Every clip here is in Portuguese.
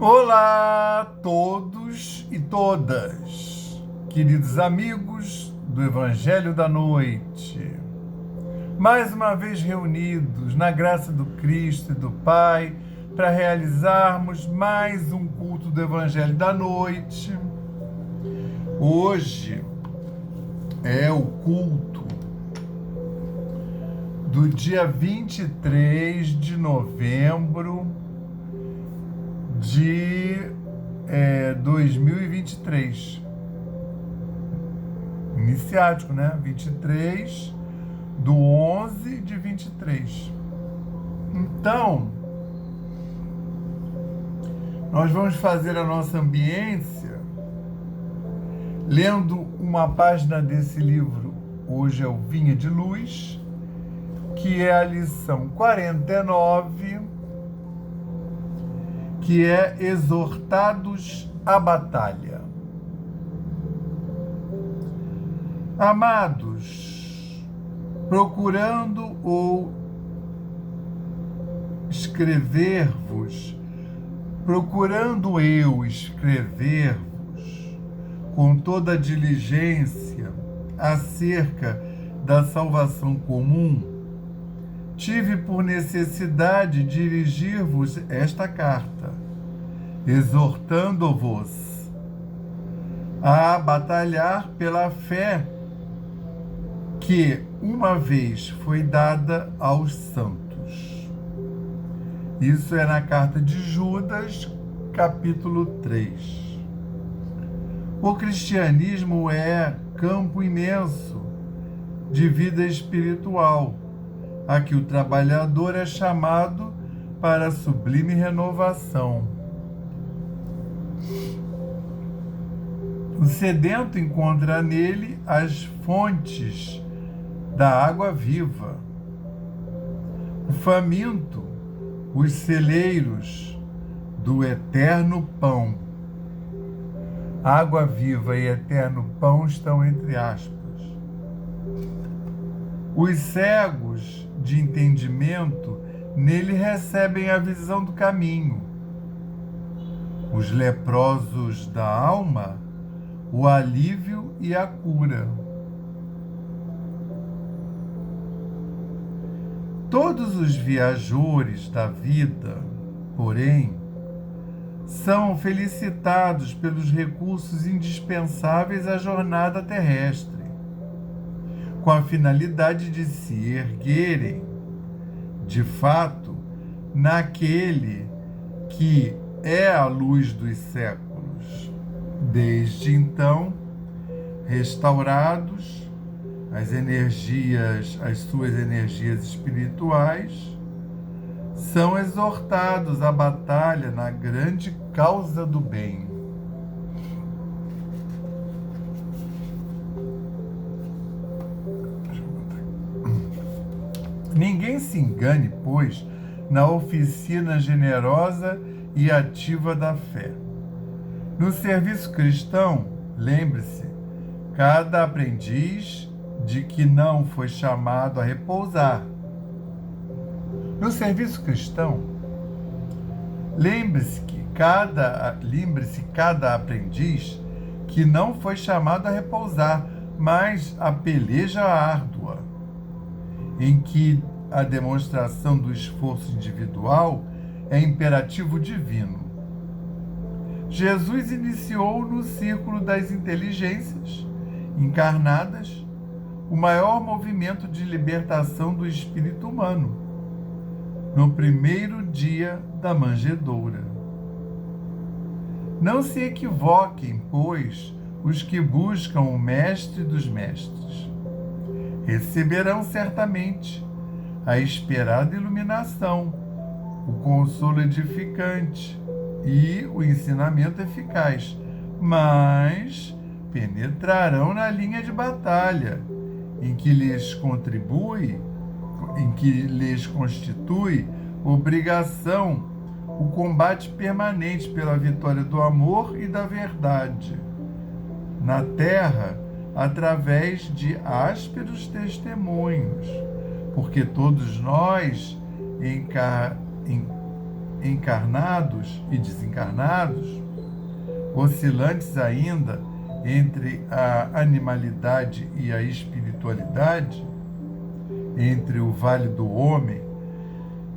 Olá a todos e todas, queridos amigos do Evangelho da Noite. Mais uma vez reunidos na graça do Cristo e do Pai para realizarmos mais um culto do Evangelho da Noite. Hoje é o culto do dia 23 de novembro de 2023. Iniciático, né? 23 do 11 de 23. Então, nós vamos fazer a nossa ambiência lendo uma página desse livro. Hoje é o Vinha de Luz, que é a lição 49, que é exortados à batalha. Amados, procurando ou procurando eu escrever-vos com toda a diligência acerca da salvação comum, tive por necessidade dirigir-vos esta carta, exortando-vos a batalhar pela fé que uma vez foi dada aos santos. Isso é na carta de Judas, capítulo 3. O cristianismo é campo imenso de vida espiritual, a que o trabalhador é chamado para a sublime renovação. O sedento encontra nele as fontes da água viva. O faminto, os celeiros do eterno pão. Água viva e eterno pão estão entre aspas. Os cegos de entendimento nele recebem a visão do caminho. Os leprosos da alma, o alívio e a cura. Todos os viajores da vida, porém, são felicitados pelos recursos indispensáveis à jornada terrestre, com a finalidade de se erguerem, de fato, naquele que é a luz dos séculos. Desde então, restaurados, as suas energias espirituais, são exortados à batalha na grande causa do bem. Ninguém se engane, pois, na oficina generosa e ativa da fé. No serviço cristão, lembre-se, cada aprendiz de que não foi chamado a repousar. No serviço cristão, lembre-se cada aprendiz que não foi chamado a repousar, mas a peleja árdua, em que a demonstração do esforço individual é imperativo divino. Jesus iniciou no círculo das inteligências encarnadas o maior movimento de libertação do espírito humano, no primeiro dia da manjedoura. Não se equivoquem, pois, os que buscam o mestre dos mestres. Receberão certamente a esperada iluminação, o consolo edificante e o ensinamento eficaz, mas penetrarão na linha de batalha, em que lhes constitui obrigação o combate permanente pela vitória do amor e da verdade na terra, através de ásperos testemunhos, porque todos nós encarnados e desencarnados, oscilantes ainda entre a animalidade e a espiritualidade, entre o vale do homem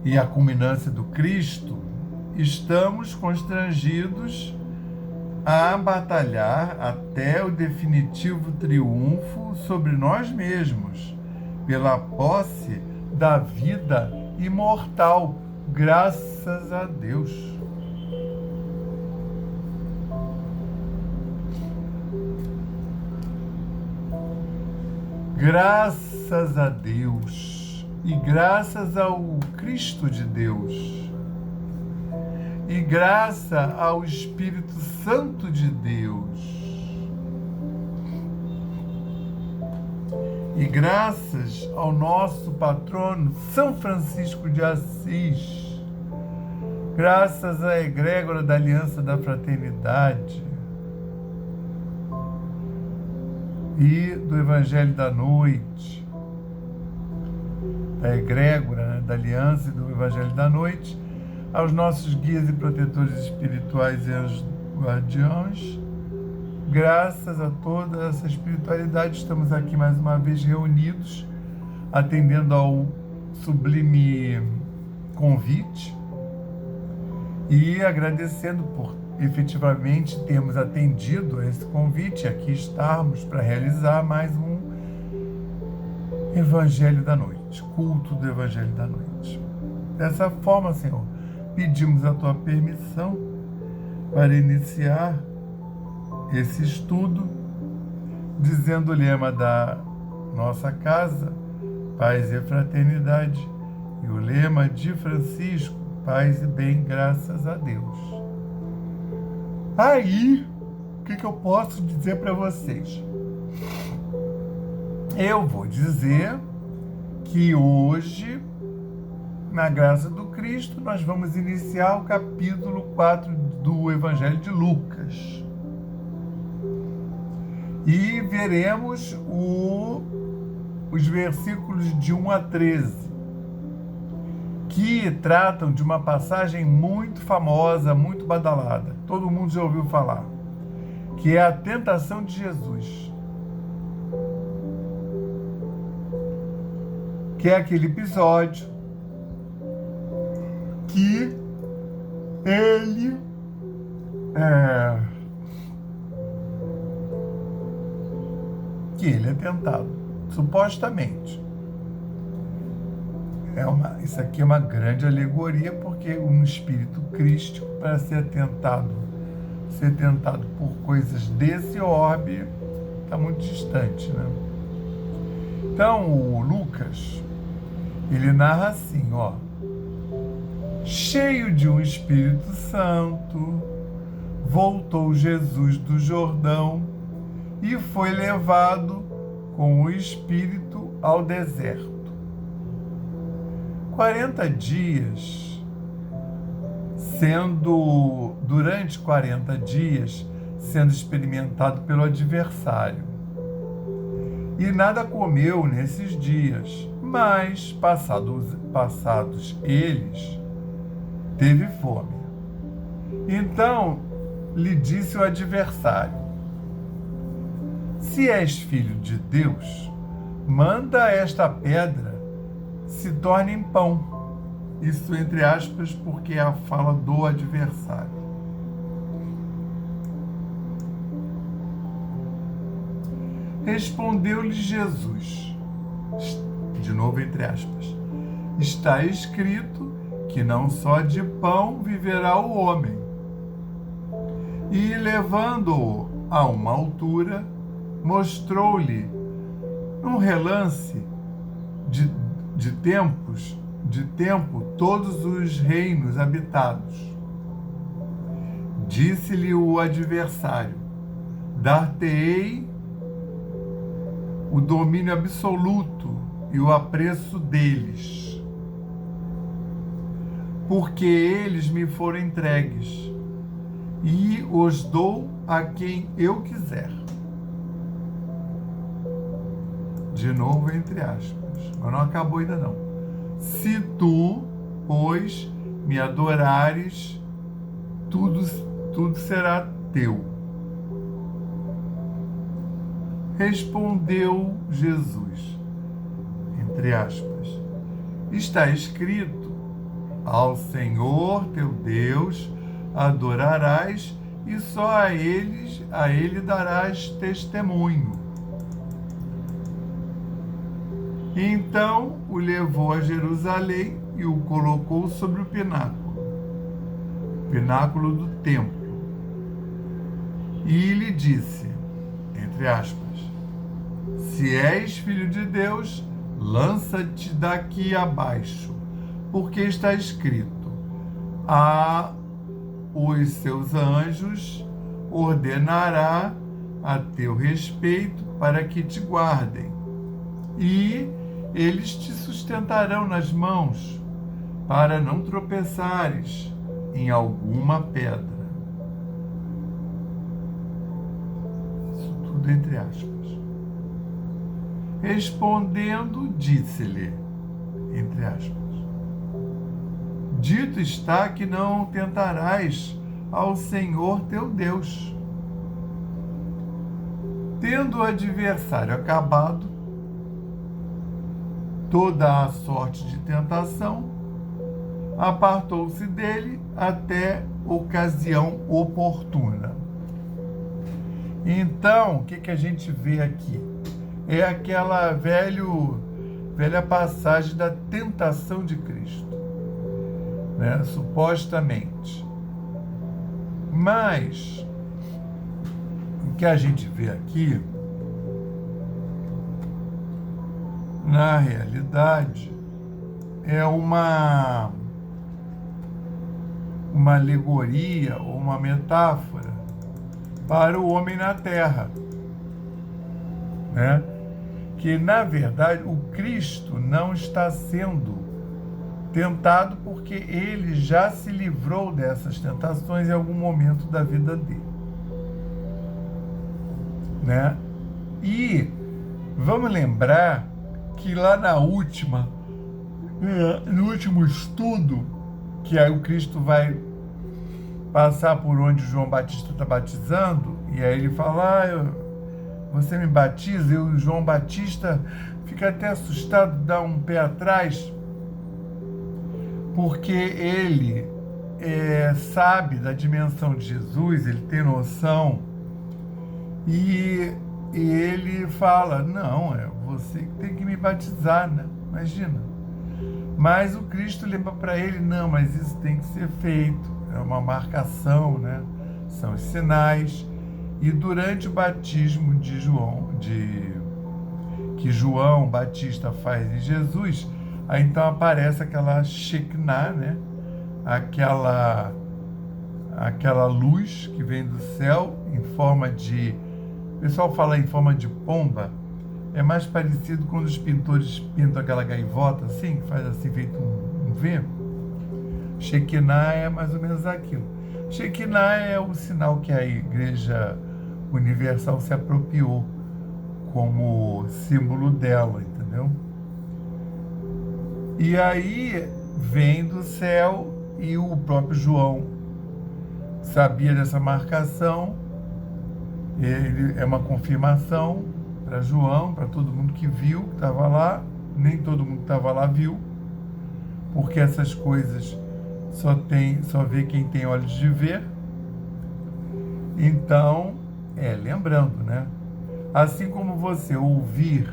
e a culminância do Cristo, estamos constrangidos a batalhar até o definitivo triunfo sobre nós mesmos, pela posse da vida imortal, graças a Deus. Graças a Deus e graças ao Cristo de Deus e graças ao Espírito Santo de Deus e graças ao nosso patrono São Francisco de Assis, graças à egrégora da Aliança da Fraternidade e do Evangelho da Noite, da egrégora, da Aliança e do Evangelho da Noite, aos nossos guias e protetores espirituais e anjos guardiões. Graças a toda essa espiritualidade, estamos aqui mais uma vez reunidos, atendendo ao sublime convite e agradecendo por efetivamente termos atendido a esse convite, aqui estarmos para realizar mais um Evangelho da Noite, culto do Evangelho da Noite. Dessa forma, Senhor, pedimos a Tua permissão para iniciar esse estudo, dizendo o lema da nossa casa, paz e fraternidade, e o lema de Francisco, paz e bem, graças a Deus. Aí, o que eu posso dizer para vocês? Eu vou dizer que hoje, na graça do Cristo, nós vamos iniciar o capítulo 4 do Evangelho de Lucas. E veremos os versículos de 1 a 13, que tratam de uma passagem muito famosa, muito badalada. Todo mundo já ouviu falar, que é a tentação de Jesus. Que é aquele episódio que ele é tentado, supostamente. Isso aqui é uma grande alegoria, porque um espírito crístico, para ser tentado por coisas desse orbe, está muito distante, né? Então, o Lucas, ele narra assim, ó: cheio de um Espírito Santo, voltou Jesus do Jordão e foi levado com o Espírito ao deserto. 40 dias, durante 40 dias, sendo experimentado pelo adversário. E nada comeu nesses dias, mas, passados eles, teve fome. Então lhe disse o adversário: se és filho de Deus, manda esta pedra se torne em pão. Isso entre aspas, porque é a fala do adversário. Respondeu-lhe Jesus, de novo entre aspas, está escrito que não só de pão viverá o homem. E levando-o a uma altura, mostrou-lhe num relance de tempo todos os reinos habitados. Disse-lhe o adversário: dar-te-ei o domínio absoluto e o apreço deles, porque eles me foram entregues, e os dou a quem eu quiser. De novo, entre aspas, mas não acabou ainda não. Se tu, pois, me adorares, tudo será teu. Respondeu Jesus, entre aspas, está escrito, ao Senhor teu Deus adorarás e só a ele darás testemunho. Então o levou a Jerusalém e o colocou sobre o pináculo do templo. E lhe disse, entre aspas, se és filho de Deus, lança-te daqui abaixo, porque está escrito, a os seus anjos ordenará a teu respeito para que te guardem, e eles te sustentarão nas mãos, para não tropeçares em alguma pedra. Isso tudo entre aspas. Respondendo, disse-lhe, entre aspas, dito está que não tentarás ao Senhor teu Deus. Tendo o adversário acabado toda a sorte de tentação, apartou-se dele até ocasião oportuna. Então, o que a gente vê aqui? É aquela velha passagem da tentação de Cristo, né? Supostamente. Mas o que a gente vê aqui, na realidade, é uma alegoria ou uma metáfora para o homem na Terra, né? Que, na verdade, o Cristo não está sendo tentado porque ele já se livrou dessas tentações em algum momento da vida dele, né? E vamos lembrar que lá no último estudo, que aí o Cristo vai passar por onde João Batista está batizando, e aí ele fala, você me batiza, e o João Batista fica até assustado, dá um pé atrás, porque ele sabe da dimensão de Jesus, ele tem noção, e ele fala, não, é você que tem que me batizar, né? Imagina. Mas o Cristo lembra para ele, não, mas isso tem que ser feito, é uma marcação, né? São os sinais. E durante o batismo de que João Batista faz em Jesus, aí então aparece aquela Shekinah, né? Aquela luz que vem do céu em forma de... O pessoal fala em forma de pomba, é mais parecido quando os pintores pintam aquela gaivota assim, que faz assim, feito um V. Shekinah é mais ou menos aquilo. Shekinah é o sinal que a Igreja Universal se apropriou como símbolo dela, entendeu? E aí vem do céu, e o próprio João sabia dessa marcação, ele é uma confirmação para João, para todo mundo que viu, que estava lá. Nem todo mundo que estava lá viu, porque essas coisas só vê quem tem olhos de ver. Então, lembrando, né? Assim como você ouvir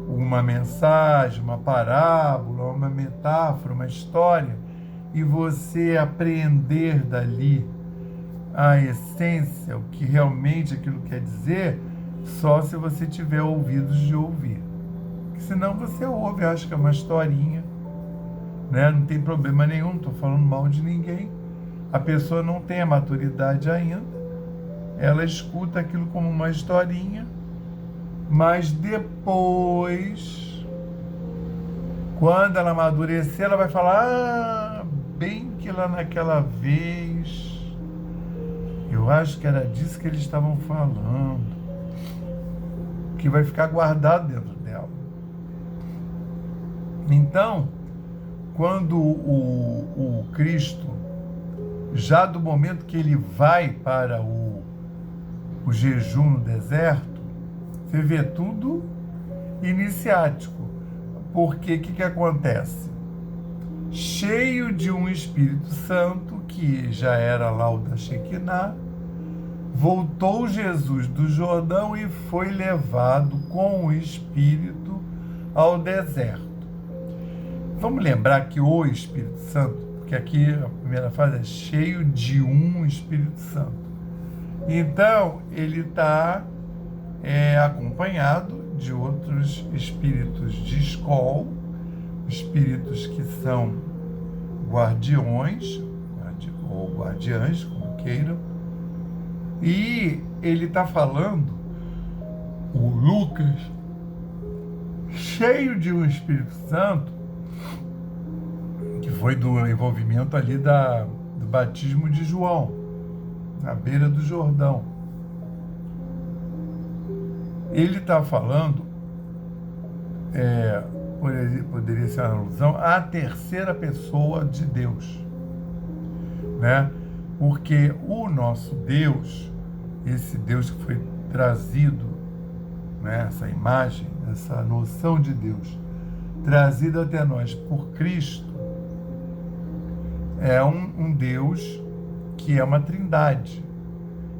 uma mensagem, uma parábola, uma metáfora, uma história, e você apreender dali a essência, o que realmente aquilo quer dizer, só se você tiver ouvidos de ouvir. Porque senão você ouve, acha que é uma historinha, né? Não tem problema nenhum, não estou falando mal de ninguém. A pessoa não tem a maturidade ainda, ela escuta aquilo como uma historinha, mas depois, quando ela amadurecer, ela vai falar, bem que lá naquela vez, eu acho que era disso que eles estavam falando, que vai ficar guardado dentro dela. Então, quando o Cristo, já do momento que ele vai para o jejum no deserto, você vê tudo iniciático. Porque o que acontece? Cheio de um Espírito Santo, que já era lá o da Shekinah, voltou Jesus do Jordão e foi levado com o Espírito ao deserto. Vamos lembrar que o Espírito Santo, porque aqui a primeira fase é cheio de um Espírito Santo. Então, ele está acompanhado de outros espíritos de escola, espíritos que são guardiões, ou guardiães, como queiram, e ele está falando, o Lucas, cheio de um Espírito Santo, que foi do envolvimento ali do batismo de João, na beira do Jordão. Ele está falando, poderia ser uma alusão à terceira pessoa de Deus, né? Porque o nosso Deus, esse Deus que foi trazido, né, essa imagem, essa noção de Deus, trazida até nós por Cristo, é um Deus que é uma trindade,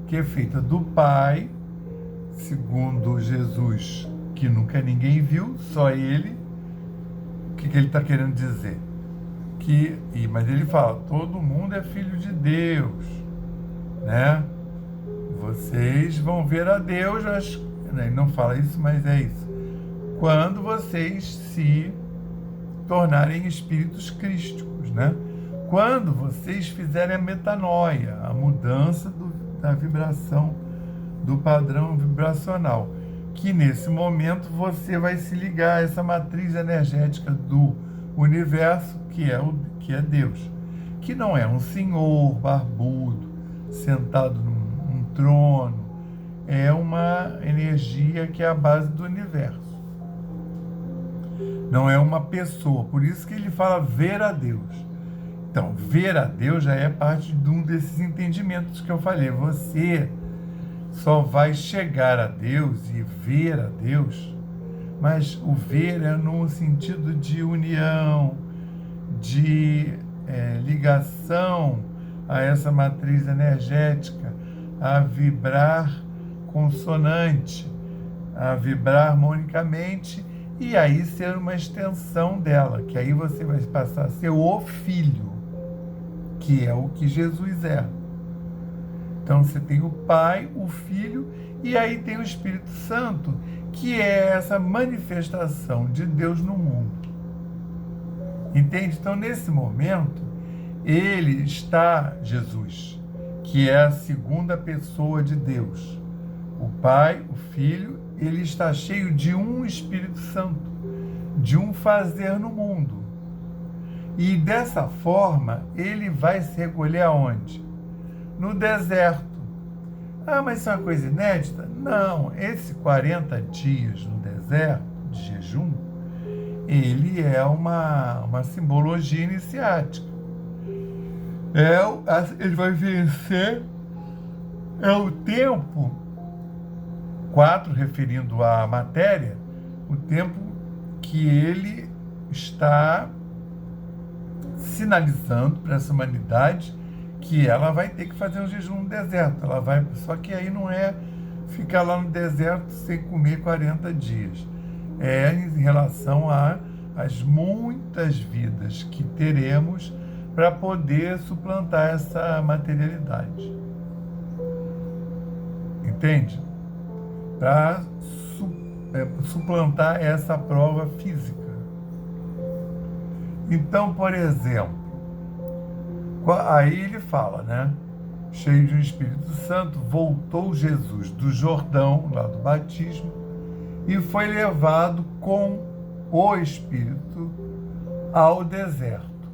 que é feita do Pai, segundo Jesus, que nunca ninguém viu, só ele. O que ele está querendo dizer? Mas ele fala, todo mundo é filho de Deus, né? Vocês vão ver a Deus, ele não fala isso, mas é isso. Quando vocês se tornarem espíritos crísticos, né? Quando vocês fizerem a metanoia, a mudança da vibração, do padrão vibracional, que nesse momento você vai se ligar a essa matriz energética do universo, que é Deus, que não é um senhor barbudo sentado num trono, é uma energia que é a base do universo, não é uma pessoa. Por isso que ele fala ver a Deus. Então, ver a Deus já é parte de um desses entendimentos que eu falei. Você só vai chegar a Deus e ver a Deus, mas o ver é no sentido de união, de ligação a essa matriz energética, a vibrar consonante, a vibrar harmonicamente, e aí ser uma extensão dela, que aí você vai passar a ser o Filho, que é o que Jesus é. Então você tem o Pai, o Filho, e aí tem o Espírito Santo, que é essa manifestação de Deus no mundo. Entende? Então, nesse momento, Jesus, que é a segunda pessoa de Deus, o Pai, o Filho, ele está cheio de um Espírito Santo, de um fazer no mundo. E dessa forma, ele vai se recolher aonde? No deserto. Ah, mas isso é uma coisa inédita? Não, esse 40 dias no deserto, de jejum, ele é uma simbologia iniciática. Ele vai vencer, o tempo, 4, referindo à matéria, o tempo que ele está sinalizando para essa humanidade que ela vai ter que fazer um jejum no deserto. Só que aí não é ficar lá no deserto sem comer 40 dias. É em relação às muitas vidas que teremos para poder suplantar essa materialidade. Entende? Para suplantar essa prova física. Então, por exemplo, aí ele fala, né? Cheio de um Espírito Santo, voltou Jesus do Jordão, lá do batismo, e foi levado com o Espírito ao deserto,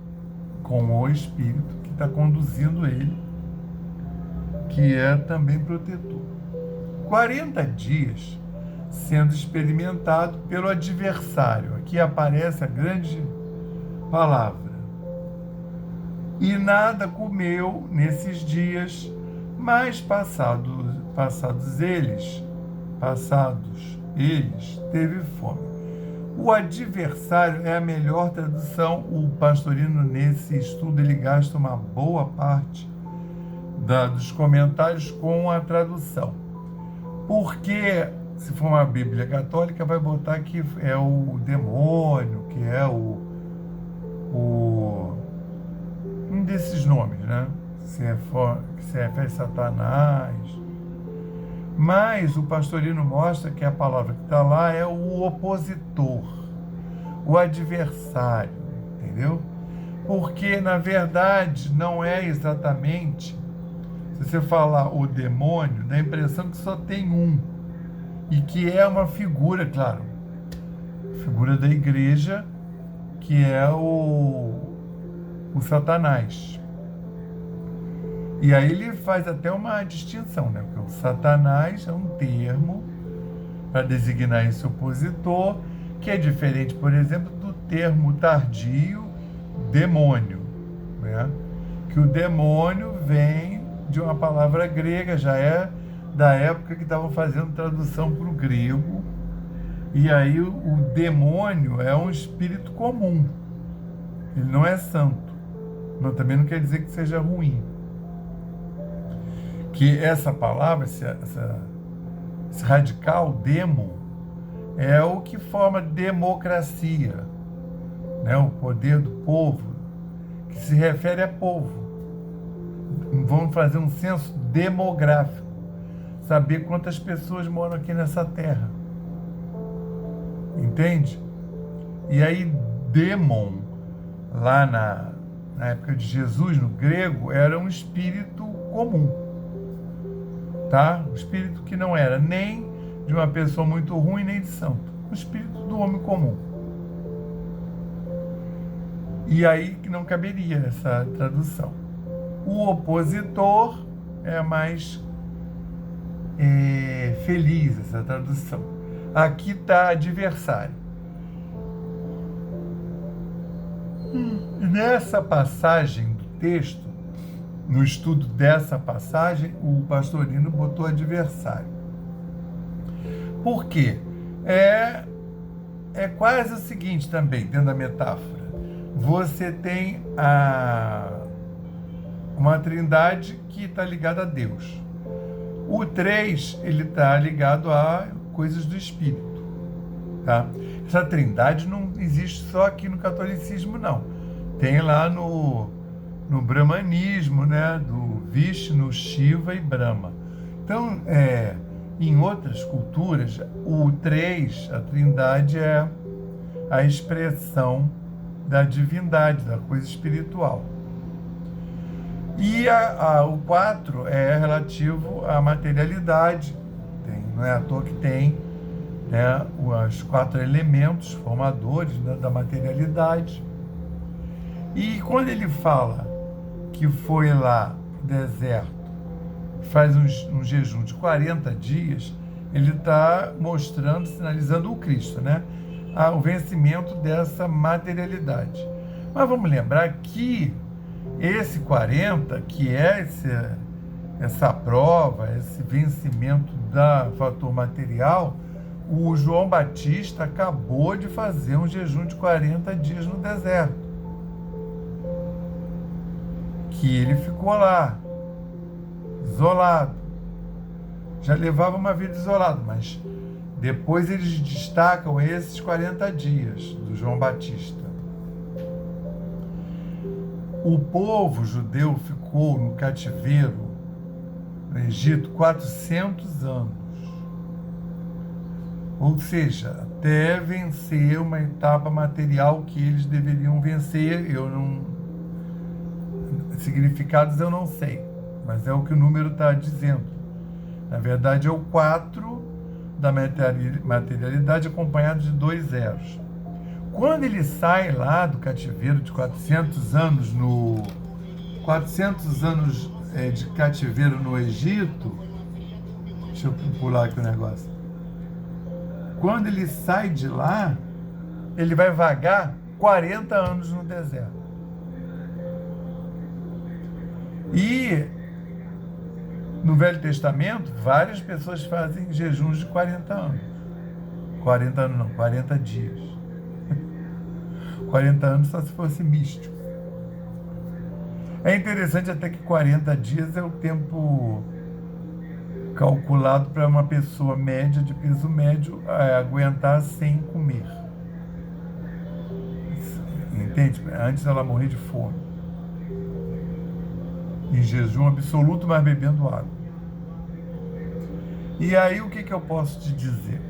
com o Espírito que está conduzindo ele, que é também protetor. 40 dias sendo experimentado pelo adversário. Aqui aparece a grande palavra, e nada comeu nesses dias, mas passados eles, teve fome. O adversário é a melhor tradução. O Pastorino, nesse estudo, ele gasta uma boa parte dos comentários com a tradução. Porque, se for uma Bíblia católica, vai botar que é o demônio, que é um desses nomes, né? Se refere a Satanás. Mas o Pastorino mostra que a palavra que está lá é o opositor, o adversário, entendeu? Porque, na verdade, não é exatamente, se você falar o demônio, dá a impressão que só tem um, e que é uma figura, claro, figura da igreja, que é o Satanás. E aí ele faz até uma distinção, né? Porque o Satanás é um termo para designar esse opositor, que é diferente, por exemplo, do termo tardio demônio, né? Que o demônio vem de uma palavra grega, já é da época que estavam fazendo tradução para o grego, e aí o demônio é um espírito comum, ele não é santo, mas também não quer dizer que seja ruim. Que essa palavra, esse radical, demo, é o que forma democracia, né? O poder do povo, que se refere a povo. Vamos fazer um censo demográfico, saber quantas pessoas moram aqui nessa terra. Entende? E aí, demon, lá na época de Jesus, no grego, era um espírito comum. Tá? O espírito que não era nem de uma pessoa muito ruim, nem de santo. O espírito do homem comum. E aí que não caberia essa tradução. O opositor é mais feliz, essa tradução. Aqui está adversário. Nessa passagem do texto, no estudo dessa passagem, o Pastorino botou adversário. Por quê? É quase o seguinte também, dentro da metáfora. Você tem uma trindade que está ligada a Deus. O 3, ele está ligado a coisas do Espírito. Tá? Essa trindade não existe só aqui no catolicismo, não. Tem lá no brahmanismo, né, do Vishnu, Shiva e Brahma. Então, em outras culturas, o 3, a trindade, é a expressão da divindade, da coisa espiritual. E o 4 é relativo à materialidade. Não é à toa que tem, né, os 4 elementos formadores, né, da materialidade. E quando ele fala que foi lá no deserto, faz um jejum de 40 dias, ele está mostrando, sinalizando o Cristo, né? O vencimento dessa materialidade. Mas vamos lembrar que esse 40, que é essa prova, esse vencimento do fator material, o João Batista acabou de fazer um jejum de 40 dias no deserto. Que ele ficou lá, isolado. Já levava uma vida isolada, mas depois eles destacam esses 40 dias do João Batista. O povo judeu ficou no cativeiro, no Egito, 400 anos. Ou seja, até vencer uma etapa material que eles deveriam vencer. Significados eu não sei, mas é o que o número está dizendo. Na verdade, é o 4 da materialidade acompanhado de 2 zeros. Quando ele sai lá do cativeiro de 400 anos, 400 anos de cativeiro no Egito, deixa eu pular aqui o negócio. Quando ele sai de lá, ele vai vagar 40 anos no deserto. E no Velho Testamento, várias pessoas fazem jejuns de 40 anos. 40 anos não, 40 dias. 40 anos só se fosse místico. É interessante até que 40 dias é o tempo calculado para uma pessoa média, de peso médio, aguentar sem comer. Entende? Antes ela morrer de fome. Em jejum absoluto, mas bebendo água. E aí o que eu posso te dizer?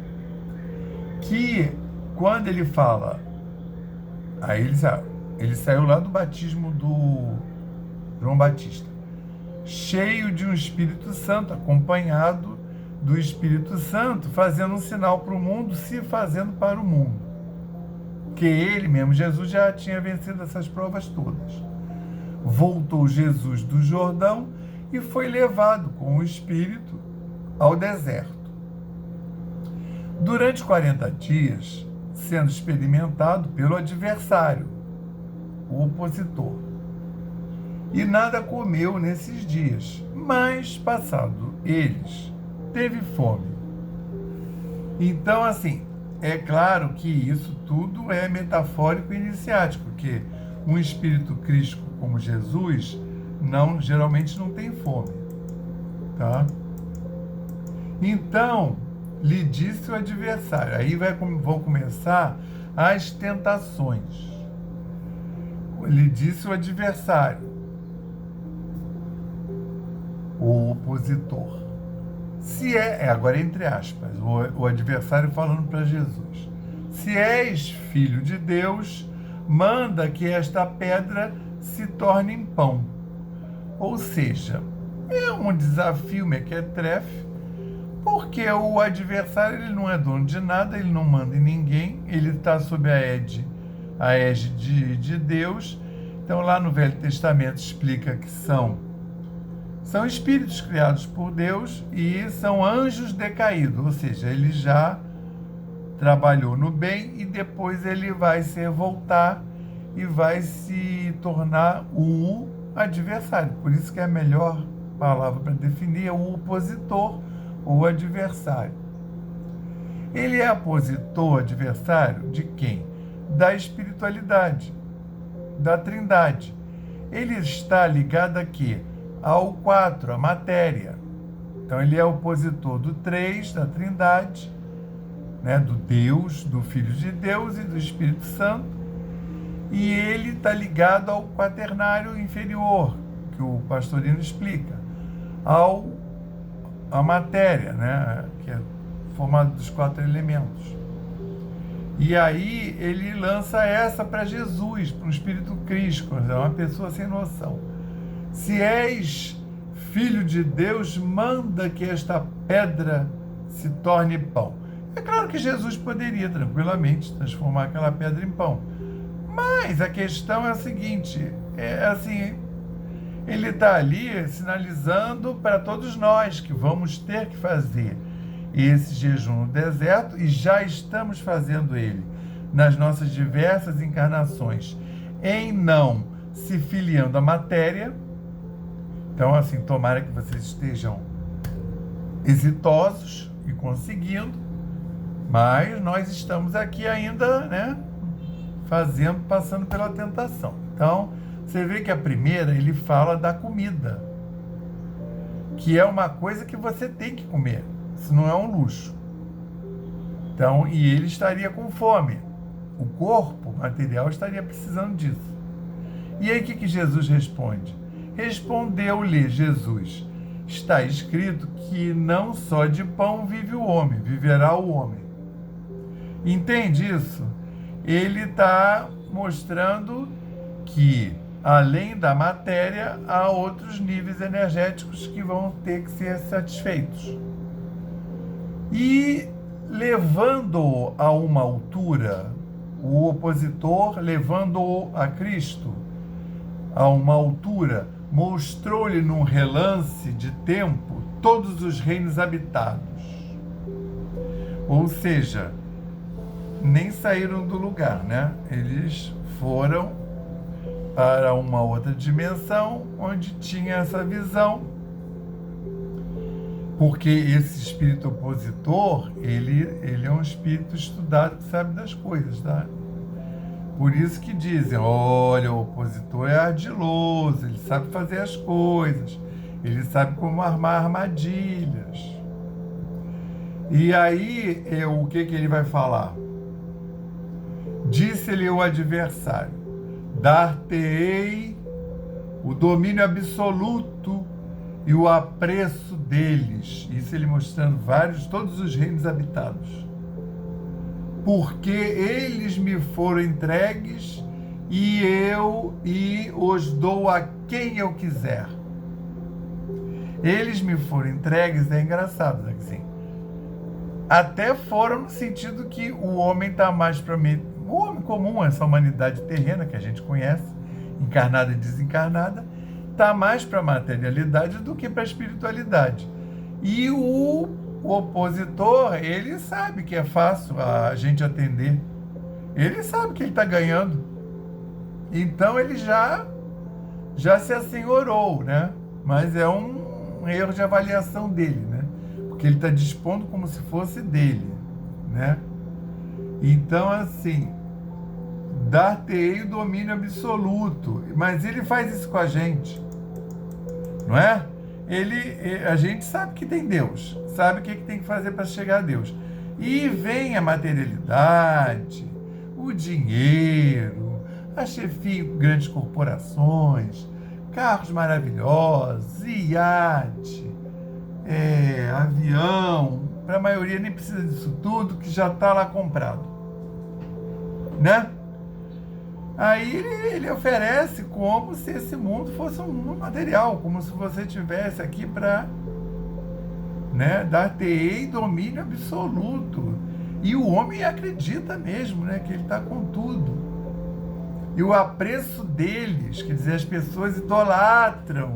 Que quando ele fala, aí ele saiu lá do batismo do João Batista, cheio de um Espírito Santo, acompanhado do Espírito Santo, fazendo um sinal para o mundo, se fazendo para o mundo. Que ele mesmo, Jesus, já tinha vencido essas provas todas. Voltou Jesus do Jordão e foi levado com o Espírito ao deserto. Durante 40 dias, sendo experimentado pelo adversário, o opositor. E nada comeu nesses dias, mas, passado eles, teve fome. Então, assim, é claro que isso tudo é metafórico e iniciático, porque um espírito crístico como Jesus geralmente não tem fome, tá? Então, lhe disse o adversário, aí vão começar as tentações. Lhe disse o adversário, o opositor. Se agora entre aspas, o adversário falando para Jesus. Se és filho de Deus, manda que esta pedra se torne em pão. Ou seja, é um desafio mequetrefe, porque o adversário ele não é dono de nada, ele não manda em ninguém, ele está sob a égide de Deus. Então lá no Velho Testamento explica que são espíritos criados por Deus e são anjos decaídos, ou seja, ele já trabalhou no bem e depois ele vai se revoltar e vai se tornar o adversário. Por isso que é a melhor palavra para definir é o opositor ou adversário. Ele é opositor, adversário de quem? Da espiritualidade, da Trindade. Ele está ligado a quê? Ao 4, a matéria. Então ele é opositor do 3, da Trindade, né, do Deus, do Filho de Deus e do Espírito Santo, e ele está ligado ao quaternário inferior, que o Pastorino explica, à matéria, né, que é formado dos 4 elementos. E aí ele lança essa para Jesus, para um espírito crístico, é uma pessoa sem noção. Se és filho de Deus, manda que esta pedra se torne pão. É claro que Jesus poderia tranquilamente transformar aquela pedra em pão. Mas a questão é a seguinte, ele está ali sinalizando para todos nós que vamos ter que fazer esse jejum no deserto e já estamos fazendo ele nas nossas diversas encarnações, em não se filiando à matéria. Então, assim, tomara que vocês estejam exitosos e conseguindo, mas nós estamos aqui ainda, né, passando pela tentação. Então, você vê que a primeira, ele fala da comida, que é uma coisa que você tem que comer, isso não é um luxo. Então, e ele estaria com fome, o corpo material estaria precisando disso. E aí o que Jesus responde? Respondeu-lhe Jesus, está escrito que não só de pão vive o homem, viverá o homem. Entende isso? Ele está mostrando que, além da matéria, há outros níveis energéticos que vão ter que ser satisfeitos. E levando-o a uma altura, o opositor, levando-o a Cristo a uma altura, mostrou-lhe num relance de tempo todos os reinos habitados. Ou seja, nem saíram do lugar, né? Eles foram para uma outra dimensão, onde tinha essa visão, porque esse espírito opositor, ele é um espírito estudado que sabe das coisas, tá? Por isso que dizem, olha, o opositor é ardiloso, ele sabe fazer as coisas, ele sabe como armar armadilhas. E aí, o que ele vai falar? Disse-lhe o adversário, dar-te-ei o domínio absoluto e o apreço deles. Isso ele mostrando todos os reinos habitados. Porque eles me foram entregues e os dou a quem eu quiser. Eles me foram entregues, é engraçado, né? Assim, até foram no sentido que o homem está mais para mim, o homem comum, essa humanidade terrena que a gente conhece, encarnada e desencarnada, está mais para a materialidade do que para a espiritualidade. E o opositor, ele sabe que é fácil a gente atender. Ele sabe que ele está ganhando. Então ele já se assenhorou, né? Mas é um erro de avaliação dele, né? Porque ele está dispondo como se fosse dele, né? Então, assim, dar-te-ei o domínio absoluto. Mas ele faz isso com a gente, não é? A gente sabe que tem Deus, sabe o que tem que fazer para chegar a Deus. E vem a materialidade, o dinheiro, a chefia de grandes corporações, carros maravilhosos, iate, avião. Para a maioria nem precisa disso tudo, que já está lá comprado, né? Aí ele oferece como se esse mundo fosse um mundo material, como se você tivesse aqui para, né, dar-te-ei domínio absoluto. E o homem acredita mesmo, né, que ele está com tudo. E o apreço deles, quer dizer, as pessoas idolatram,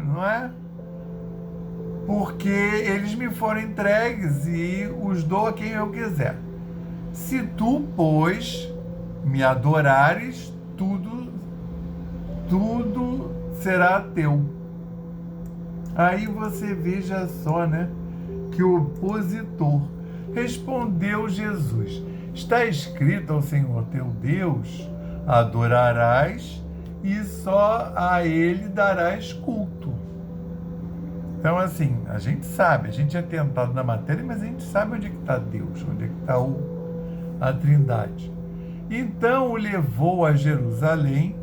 não é? Porque eles me foram entregues e os dou a quem eu quiser. Se tu, pois, me adorares, tudo será teu. Aí você veja só, né, que o opositor respondeu Jesus, está escrito ao Senhor teu Deus, adorarás e só a ele darás culto. Então, assim, a gente sabe, a gente é tentado na matéria, mas a gente sabe onde é que está Deus, onde é que está a Trindade. Então o levou a Jerusalém,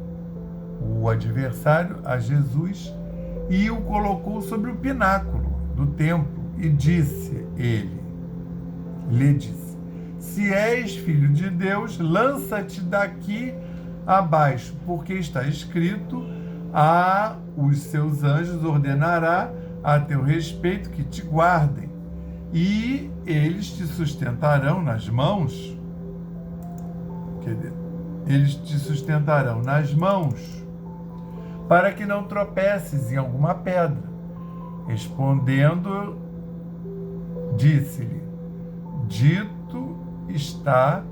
o adversário, a Jesus, e o colocou sobre o pináculo do templo, e lhe disse, se és filho de Deus, lança-te daqui abaixo, porque está escrito, os seus anjos ordenará a teu respeito que te guardem, e eles te sustentarão nas mãos, para que não tropeces em alguma pedra. Respondendo, disse-lhe, dito está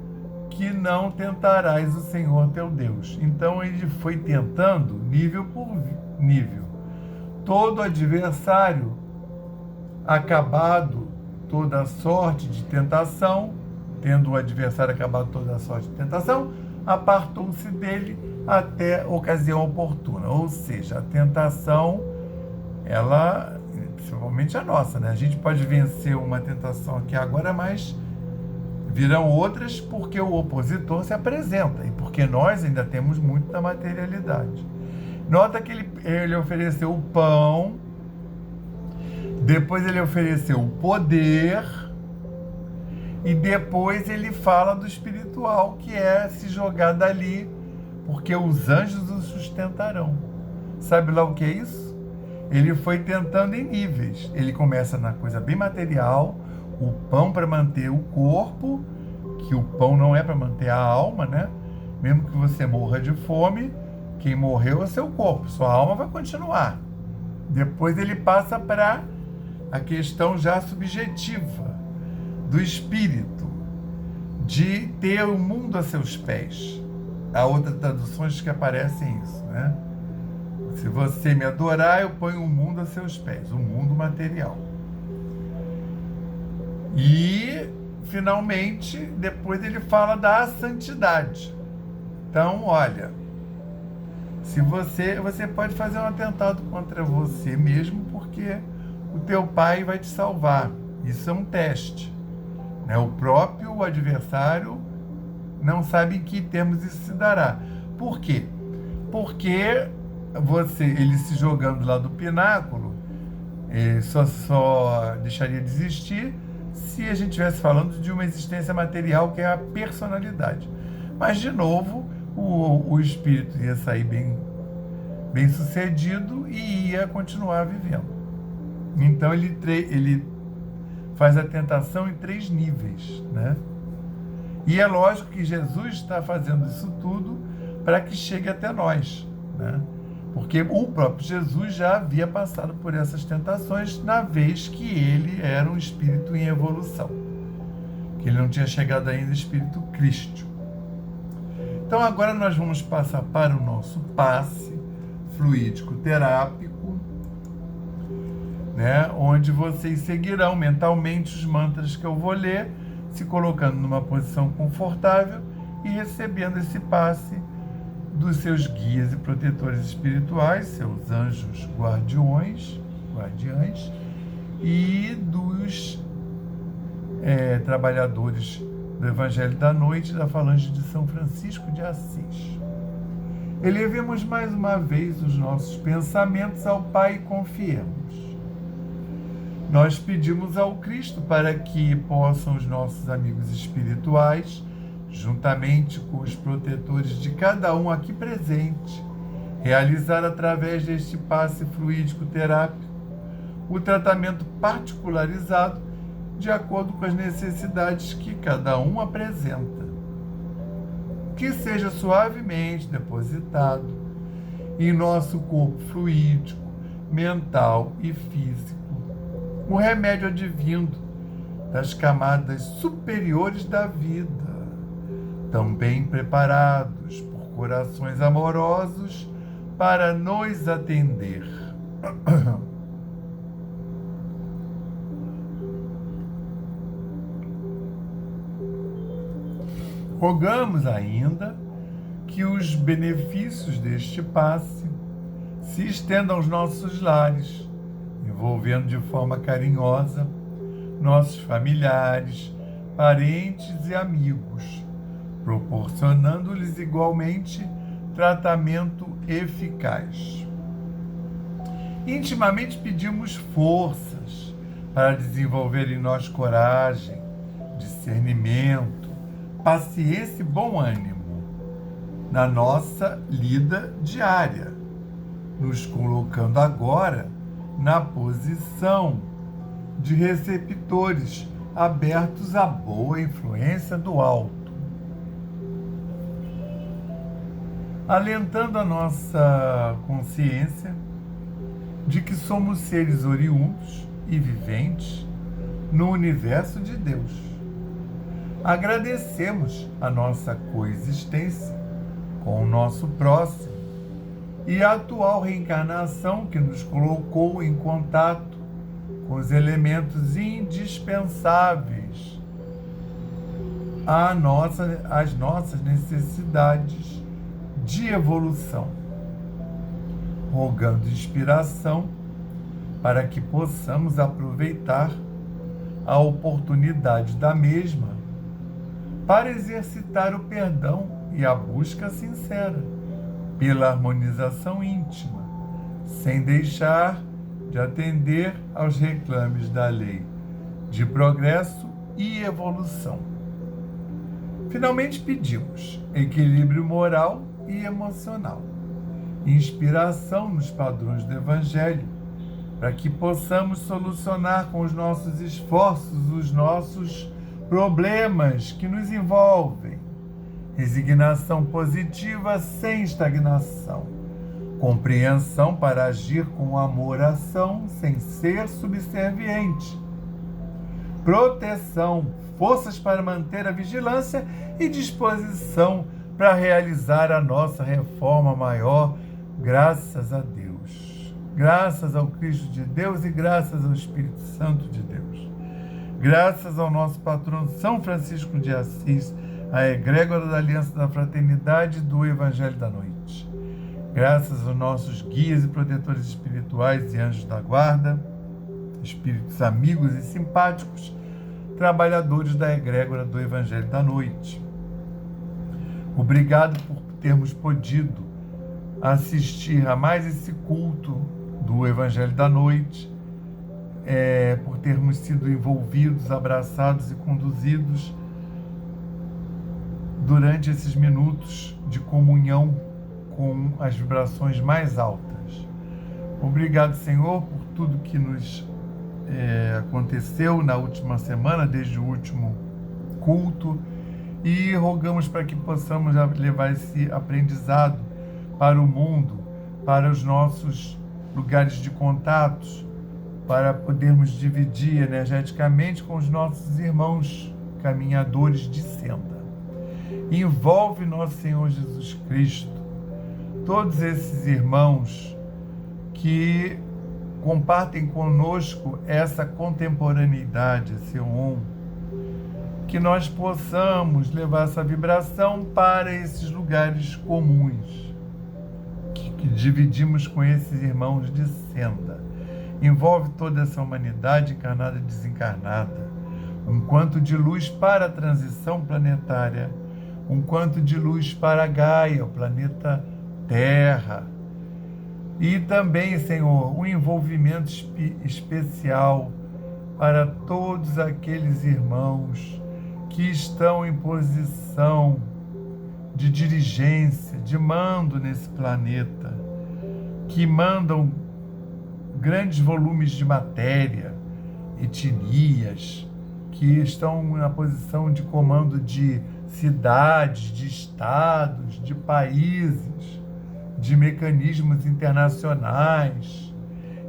que não tentarás o Senhor teu Deus. Então ele foi tentando nível por nível. Todo adversário, acabado toda sorte de tentação, tendo o adversário acabado toda a sorte de tentação, apartou-se dele até ocasião oportuna. Ou seja, a tentação, ela, principalmente a nossa, né? A gente pode vencer uma tentação aqui agora, mas virão outras porque o opositor se apresenta e porque nós ainda temos muito da materialidade. Nota que ele ofereceu o pão, depois ele ofereceu o poder, e depois ele fala do espiritual, que é se jogar dali, porque os anjos o sustentarão. Sabe lá o que é isso? Ele foi tentando em níveis. Ele começa na coisa bem material, o pão para manter o corpo, que o pão não é para manter a alma, né? Mesmo que você morra de fome, quem morreu é seu corpo, sua alma vai continuar. Depois ele passa para a questão já subjetiva do espírito, de ter o mundo a seus pés. Há outras traduções que aparecem isso, né? Se você me adorar, eu ponho o mundo a seus pés, o mundo material. E, finalmente, depois ele fala da santidade. Então, olha, se você pode fazer um atentado contra você mesmo, porque o teu pai vai te salvar. Isso é um teste, né? O próprio adversário não sabe em que termos isso se dará. Por quê? Porque ele se jogando lá do pináculo, só deixaria de existir se a gente estivesse falando de uma existência material, que é a personalidade. Mas, de novo, o espírito ia sair bem sucedido e ia continuar vivendo. Então, ele faz a tentação em 3 níveis, né? E é lógico que Jesus está fazendo isso tudo para que chegue até nós, né? Porque o próprio Jesus já havia passado por essas tentações na vez que ele era um espírito em evolução, que ele não tinha chegado ainda ao espírito crístico. Então agora nós vamos passar para o nosso passe fluídico terápico, né? Onde vocês seguirão mentalmente os mantras que eu vou ler, se colocando numa posição confortável e recebendo esse passe dos seus guias e protetores espirituais, seus anjos guardiães, e dos trabalhadores do Evangelho da Noite da Falange de São Francisco de Assis. Elevemos mais uma vez os nossos pensamentos ao Pai e confiemos. Nós pedimos ao Cristo para que possam os nossos amigos espirituais, juntamente com os protetores de cada um aqui presente, realizar através deste passe fluídico terápico o tratamento particularizado de acordo com as necessidades que cada um apresenta. Que seja suavemente depositado em nosso corpo fluídico, mental e físico o remédio advindo das camadas superiores da vida, tão bem preparados por corações amorosos para nos atender. Rogamos ainda que os benefícios deste passe se estendam aos nossos lares, envolvendo de forma carinhosa nossos familiares, parentes e amigos, proporcionando-lhes igualmente tratamento eficaz. Intimamente pedimos forças para desenvolver em nós coragem, discernimento, paciência e bom ânimo na nossa lida diária, nos colocando agora na posição de receptores abertos à boa influência do alto, alentando a nossa consciência de que somos seres oriundos e viventes no universo de Deus. Agradecemos a nossa coexistência com o nosso próximo e a atual reencarnação que nos colocou em contato com os elementos indispensáveis às nossas necessidades de evolução, rogando inspiração para que possamos aproveitar a oportunidade da mesma para exercitar o perdão e a busca sincera pela harmonização íntima, sem deixar de atender aos reclames da lei de progresso e evolução. Finalmente pedimos equilíbrio moral e emocional, inspiração nos padrões do Evangelho, para que possamos solucionar com os nossos esforços os nossos problemas que nos envolvem, resignação positiva sem estagnação, compreensão para agir com amor-ação sem ser subserviente, proteção, forças para manter a vigilância e disposição para realizar a nossa reforma maior, graças a Deus. Graças ao Cristo de Deus e graças ao Espírito Santo de Deus. Graças ao nosso patrono São Francisco de Assis, a egrégora da Aliança da Fraternidade e do Evangelho da Noite. Graças aos nossos guias e protetores espirituais e anjos da guarda, espíritos amigos e simpáticos, trabalhadores da egrégora do Evangelho da Noite. Obrigado por termos podido assistir a mais esse culto do Evangelho da Noite, por termos sido envolvidos, abraçados e conduzidos durante esses minutos de comunhão com as vibrações mais altas. Obrigado, Senhor, por tudo que nos aconteceu na última semana, desde o último culto, e rogamos para que possamos levar esse aprendizado para o mundo, para os nossos lugares de contatos, para podermos dividir energeticamente com os nossos irmãos caminhadores de senda. Envolve nosso Senhor Jesus Cristo, todos esses irmãos que compartem conosco essa contemporaneidade, esse ON, que nós possamos levar essa vibração para esses lugares comuns, que dividimos com esses irmãos de senda. Envolve toda essa humanidade encarnada e desencarnada, um quanto de luz para a transição planetária, um quanto de luz para a Gaia, o planeta Terra. E também, Senhor, um envolvimento especial para todos aqueles irmãos que estão em posição de dirigência, de mando nesse planeta, que mandam grandes volumes de matéria, etnias, que estão na posição de comando de cidades, de estados, de países, de mecanismos internacionais,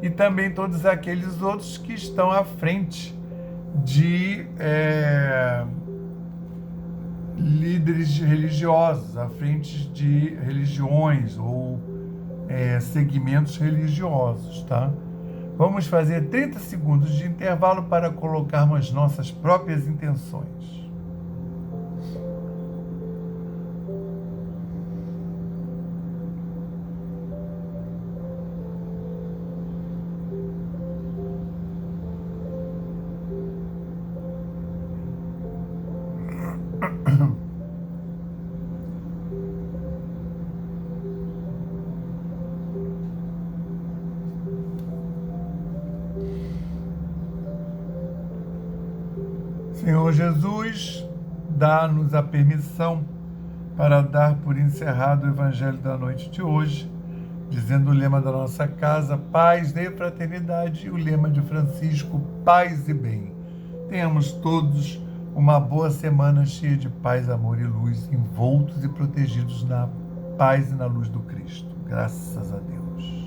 e também todos aqueles outros que estão à frente de líderes religiosos, à frente de religiões ou segmentos religiosos, tá? Vamos fazer 30 segundos de intervalo para colocarmos as nossas próprias intenções. Senhor Jesus, dá-nos a permissão para dar por encerrado o Evangelho da noite de hoje, dizendo o lema da nossa casa, paz e fraternidade, e o lema de Francisco, paz e bem. Tenhamos todos uma boa semana cheia de paz, amor e luz, envoltos e protegidos na paz e na luz do Cristo. Graças a Deus.